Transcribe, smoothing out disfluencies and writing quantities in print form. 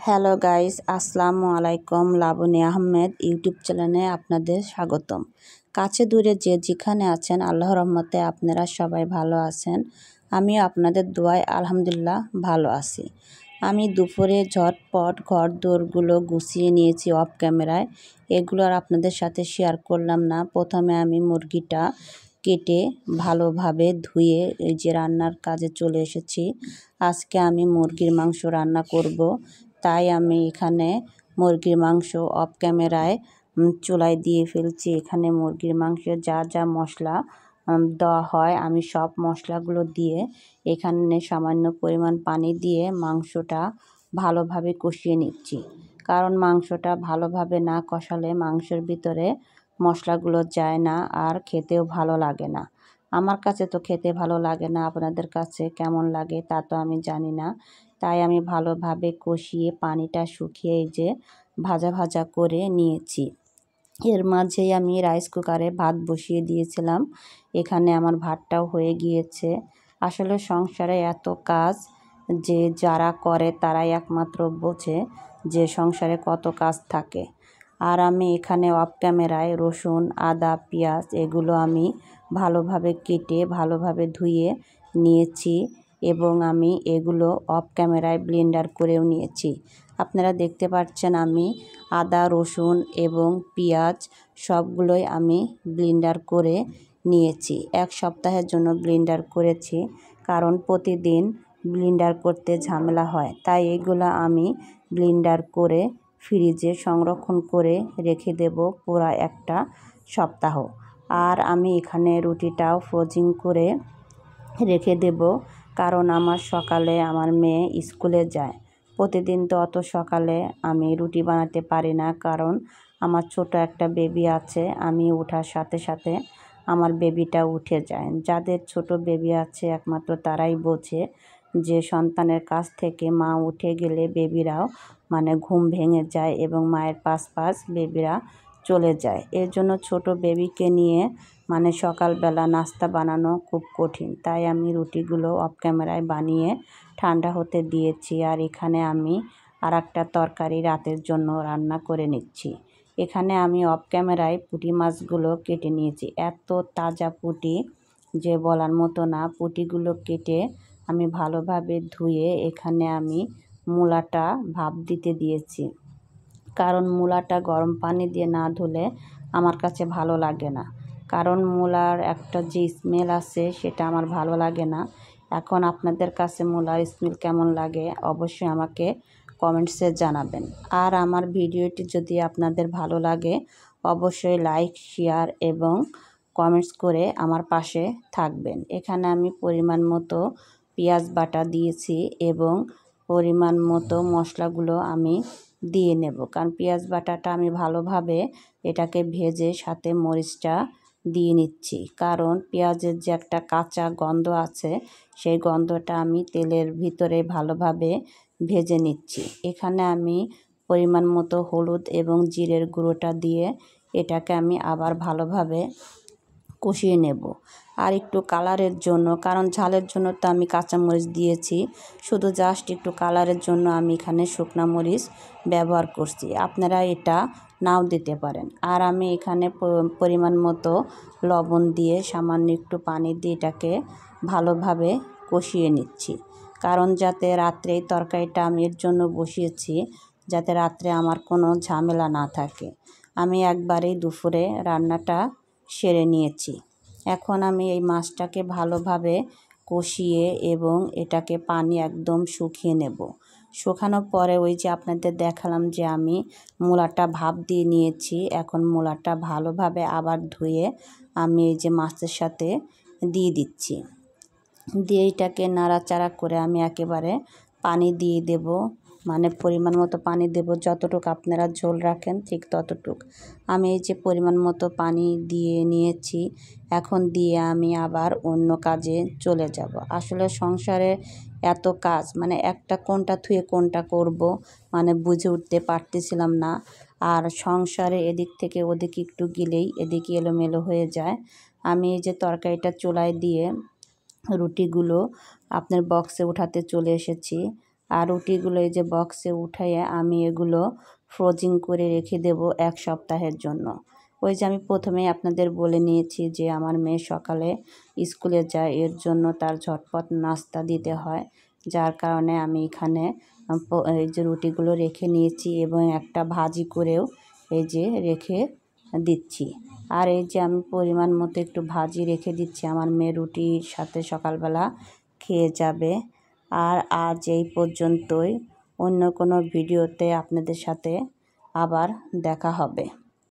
Hello guys, আসসালামু আলাইকুম। Laboni Ahmed YouTube চ্যানেলে আপনাদের স্বাগতম। কাছে দূরে যে যেখানে আছেন, আল্লাহর রহমতে আপনারা সবাই ভালো আছেন। আমিও আপনাদের দোয়ায় আলহামদুলিল্লাহ ভালো আছি। আমি দুপুরে ঝটপট ঘর দোরগুলো গুছিয়ে নিয়েছি অফ ক্যামেরায়। এগুলো আর আপনাদের সাথে শেয়ার করলাম না। প্রথমে আমি মুরগিটা কেটে ভালোভাবে ধুয়ে এই যে রান্নার কাজে চলে এসেছি। আজকে আমি মুরগির মাংস রান্না করব। তাই আমি এখানে মুরগির মাংস অফ ক্যামেরায় চুলায় দিয়ে ফেলছি। এখানে মুরগির মাংসে যা যা মশলা দেওয়া হয় আমি সব মশলাগুলো দিয়ে এখানে সামান্য পরিমাণ পানি দিয়ে মাংসটা ভালোভাবে কষিয়ে নিচ্ছি। কারণ মাংসটা ভালোভাবে না কষালে মাংসের ভিতরে মশলাগুলো যায় না আর খেতেও ভালো লাগে না। আমার কাছে তো খেতে ভালো লাগে না, আপনাদের কাছে কেমন লাগে তা তো আমি জানি না। তাই আমি ভালোভাবে কষিয়ে পানিটা শুকিয়ে যে ভাজা ভাজা করে নিয়েছি। এর মাঝেই আমি রাইস কুকারে ভাত বসিয়ে দিয়েছিলাম। এখানে আমার ভাতটাও হয়ে গিয়েছে। আসলে সংসারে এত কাজ যে যারা করে তারাই একমাত্র বোঝে যে সংসারে কত কাজ থাকে। আর আমি এখানে অফ ক্যামেরায় রসুন, আদা, পেঁয়াজ এগুলো আমি ভালোভাবে কেটে ভালোভাবে ধুয়ে নিয়েছি এবং আমি এগুলো অফ ক্যামেরায় ব্লেন্ডার করেও নিয়েছি। আপনারা দেখতে পাচ্ছেন আমি আদা, রসুন এবং পেঁয়াজ সবগুলোই আমি ব্লেন্ডার করে নিয়েছি। এক সপ্তাহের জন্য ব্লেন্ডার করেছি, কারণ প্রতিদিন ব্লেন্ডার করতে ঝামেলা হয়। তাই এগুলো আমি ব্লেন্ডার করে ফ্রিজে সংরক্ষণ করে রেখে দেব পুরা একটা সপ্তাহ। আর আমি এখানে রুটিটাও ফ্রোজিং করে রেখে দেব, কারণ আমার সকালে আমার মেয়ে স্কুলে যায়। প্রতিদিন তো অত সকালে আমি রুটি বানাতে পারি না, কারণ আমার ছোট একটা বেবি আছে। আমি ওঠার সাথে সাথে আমার বেবিটা উঠে যায়। যাদের ছোট বেবি আছে একমাত্র তারাই বোঝে যে সন্তানের কাছ থেকে মা উঠে গেলে বেবিরাও ঘুম ভেঙে যায় এবং মায়ের পাশ বেবিরা চলে যায়। এর জন্য ছোট বেবিকে নিয়ে সকালবেলা নাস্তা বানানো খুব কঠিন। তাই আমি রুটিগুলো অফ ক্যামেরায় বানিয়ে ঠান্ডা হতে দিয়েছি। আর এখানে আমি আরেকটা তরকারি রাতের জন্য রান্না করে নিচ্ছি। এখানে আমি অফ ক্যামেরায় পুঁটি মাছগুলো কেটে নিয়েছি। এত তাজা পুঁটি যে বলার মতো না। পুঁটিগুলো কেটে আমি ভালোভাবে ধুয়ে এখানে আমি মূলাটা ভাপ দিতে দিয়েছি, কারণ মূলাটা গরম পানি দিয়ে না ধুলে আমার কাছে ভালো লাগে না। কারণ মূলার একটা যে স্মেল আছে সেটা আমার ভালো লাগে না। এখন আপনাদের কাছে মূলার স্মেল কেমন লাগে অবশ্যই আমাকে কমেন্টসে জানাবেন। আর আমার ভিডিওটি যদি আপনাদের ভালো লাগে অবশ্যই লাইক, শেয়ার এবং কমেন্টস করে আমার পাশে থাকবেন। এখানে আমি পরিমাণ মতো পেঁয়াজ বাটা দিয়েছি এবং পরিমাণ মতো মশলাগুলো আমি দিয়ে নেব, কারণ পেঁয়াজ বাটাটা আমি ভালোভাবে এটাকে ভেজে সাথে মরিচটা দিয়ে নিচ্ছি। কারণ পেঁয়াজের যে একটা কাঁচা গন্ধ আছে সেই গন্ধটা আমি তেলের ভিতরে ভালোভাবে ভেজে নিচ্ছি। এখানে আমি পরিমাণ মতো হলুদ এবং জিরের গুঁড়োটা দিয়ে এটাকে আমি আবার ভালোভাবে কষিয়ে নেব। আর একটু কালারের জন্য, কারণ ঝালের জন্য তো আমি কাঁচামরিচ দিয়েছি, শুধু জাস্ট একটু কালারের জন্য আমি এখানে শুকনা মরিচ ব্যবহার করছি। আপনারা এটা নাও দিতে পারেন। আর আমি এখানে পরিমাণ মতো লবণ দিয়ে সামান্য একটু পানি দিয়ে এটাকে ভালোভাবে কষিয়ে নিচ্ছি, কারণ যাতে রাত্রে এই তরকারিটা আমি এর জন্য বসিয়েছি যাতে রাত্রে আমার কোনো ঝামেলা না থাকে। আমি একবারেই দুপুরে রান্নাটা সেরে নিয়েছি। এখন আমি এই মাছটাকে ভালোভাবে কষিয়ে এবং এটাকে পানি একদম শুকিয়ে নেব। শুকানোর পরে ওই যে আপনাদের দেখালাম যে আমি মূলাটা ভাপ দিয়ে নিয়েছি। এখন মূলাটা ভালোভাবে আবার ধুয়ে আমি এই যে মাছের সাথে দিয়ে দিচ্ছি। দিয়ে এটাকে নাড়াচাড়া করে আমি একেবারে পানি দিয়ে দেব, পরিমাণ মতো পানি দেব। যতটুকু আপনারা ঝোল রাখেন ঠিক ততটুক। আমি এই যে পরিমাণ মতো পানি দিয়ে নিয়েছি। এখন দিয়ে আমি আবার অন্য কাজে চলে যাব। আসলে সংসারে এত কাজ, একটা কোনটা থুয়ে কোনটা করব বুঝে উঠতে পারতেছিলাম না। আর সংসারে এদিক থেকে ওদিক একটু গেলেই এদিকে এলোমেলো হয়ে যায়। আমি এই যে তরকারিটা চুলায় দিয়ে রুটিগুলো আপনার বক্সে উঠাতে চলে এসেছি। আর রুটিগুলো এই যে বক্সে উঠাইয়ে আমি এগুলো ফ্রোজিং করে রেখে দেব 1 সপ্তাহের জন্য। ওই যে আমি প্রথমেই আপনাদের বলে নিয়েছি যে আমার মেয়ে সকালে স্কুলে যায়, এর জন্য তার ঝটপট নাস্তা দিতে হয়, যার কারণে আমি এখানে এই যে রুটিগুলো রেখে নিয়েছি এবং একটা ভাজি করেও এই যে রেখে দিচ্ছি। আর এই যে আমি পরিমাণ মতো একটু ভাজি রেখে দিচ্ছি, আমার মেয়ে রুটির সাথে সকালবেলা খেয়ে যাবে। আর আজ এই পর্যন্তই, অন্য কোনো ভিডিওতে আপনাদের সাথে আবার দেখা হবে।